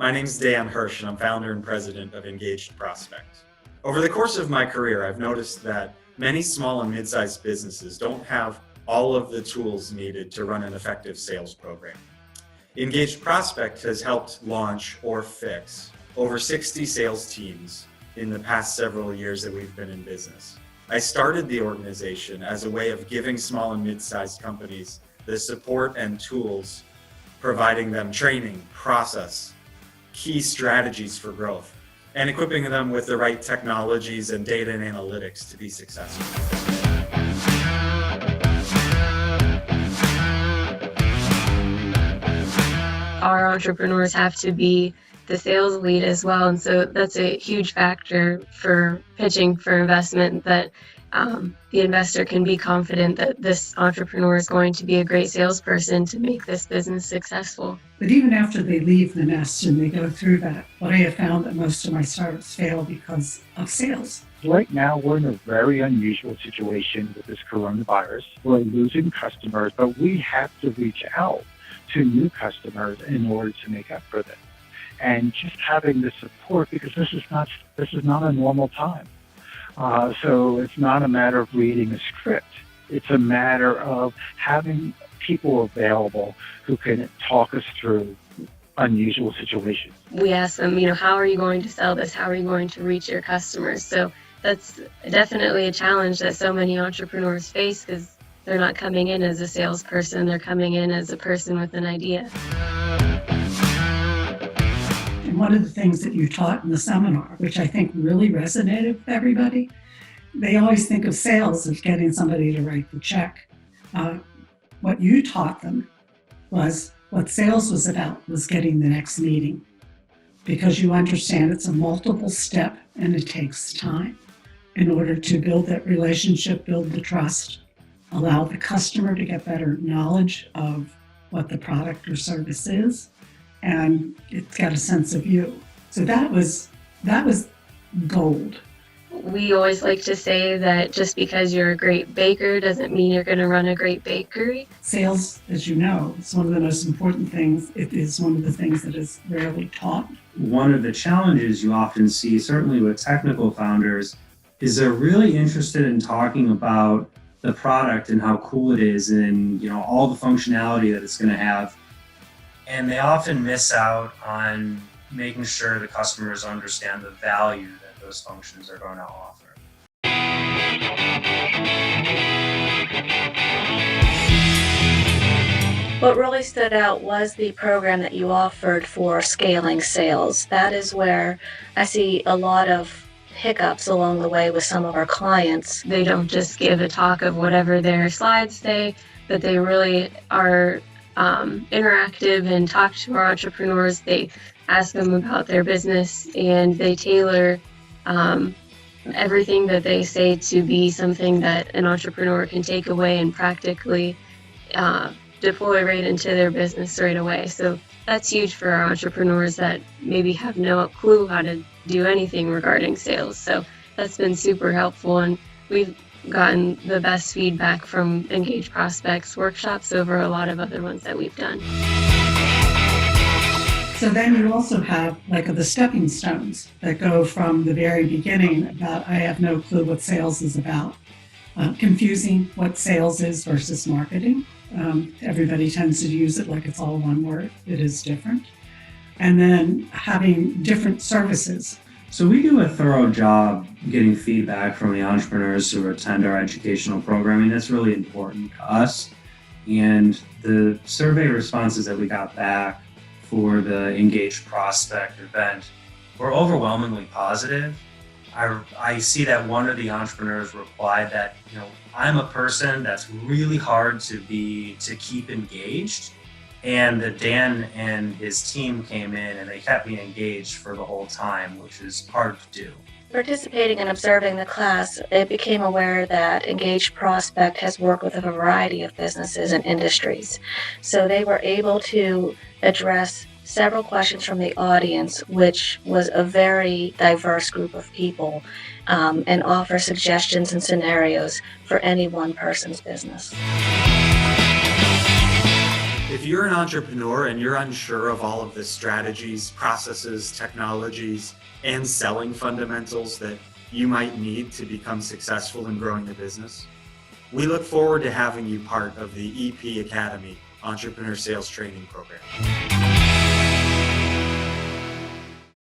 My name's Dan Hirsch, and I'm founder and president of Engaged Prospect. Over the course of my career, I've noticed that many small and mid-sized businesses don't have all of the tools needed to run an effective sales program. Engaged Prospect has helped launch or fix over 60 sales teams in the past several years that we've been in business. I started the organization as a way of giving small and mid-sized companies the support and tools, providing them training, process, key strategies for growth, and equipping them with the right technologies and data and analytics to be successful. Our entrepreneurs have to be the sales lead as well, and so that's a huge factor for pitching for investment, that the investor can be confident that this entrepreneur is going to be a great salesperson to make this business successful. But even after they leave the nest and they go through that, what I have found that most of my startups fail because of sales. Right now, we're in a very unusual situation with this coronavirus. We're losing customers, but we have to reach out to new customers in order to make up for them. And just having the support, because this is not a normal time. So it's not a matter of reading a script. It's a matter of having people available who can talk us through unusual situations. We ask them, how are you going to sell this? How are you going to reach your customers? So that's definitely a challenge that so many entrepreneurs face, because they're not coming in as a salesperson, they're coming in as a person with an idea. And one of the things that you taught in the seminar, which I think really resonated with everybody, they always think of sales as getting somebody to write the check. What you taught them was what sales was about, was getting the next meeting. Because you understand it's a multiple step and it takes time in order to build that relationship, build the trust, allow the customer to get better knowledge of what the product or service is, and it's got a sense of you. So that was gold. We always like to say that just because you're a great baker doesn't mean you're going to run a great bakery. Sales, as you know, is one of the most important things. It is one of the things that is rarely taught. One of the challenges you often see, certainly with technical founders, is they're really interested in talking about the product and how cool it is and all the functionality that it's going to have. And they often miss out on making sure the customers understand the value that those functions are going to offer. What really stood out was the program that you offered for scaling sales. That is where I see a lot of hiccups along the way with some of our clients. They don't just give a talk of whatever their slides say, but they really are interactive and talk to our entrepreneurs. They ask them about their business, and they tailor everything that they say to be something that an entrepreneur can take away and practically deploy right into their business right away. So that's huge for our entrepreneurs that maybe have no clue how to do anything regarding sales. So that's been super helpful, and we've gotten the best feedback from Engaged Prospects workshops over a lot of other ones that we've done. So then you also have the stepping stones that go from the very beginning about I have no clue what sales is about, confusing what sales is versus marketing. Everybody tends to use it like it's all one word. It is different. And then having different services. So we do a thorough job getting feedback from the entrepreneurs who attend our educational programming. That's really important to us. And the survey responses that we got back for the Engaged Prospect event were overwhelmingly positive. I see that one of the entrepreneurs replied that, I'm a person that's really hard to keep engaged. And that Dan and his team came in and they kept me engaged for the whole time, which is hard to do. Participating and observing the class, it became aware that Engaged Prospect has worked with a variety of businesses and industries. So they were able to address several questions from the audience, which was a very diverse group of people, and offer suggestions and scenarios for any one person's business. If you're an entrepreneur and you're unsure of all of the strategies, processes, technologies, and selling fundamentals that you might need to become successful in growing the business, we look forward to having you part of the EP Academy Entrepreneur Sales Training Program.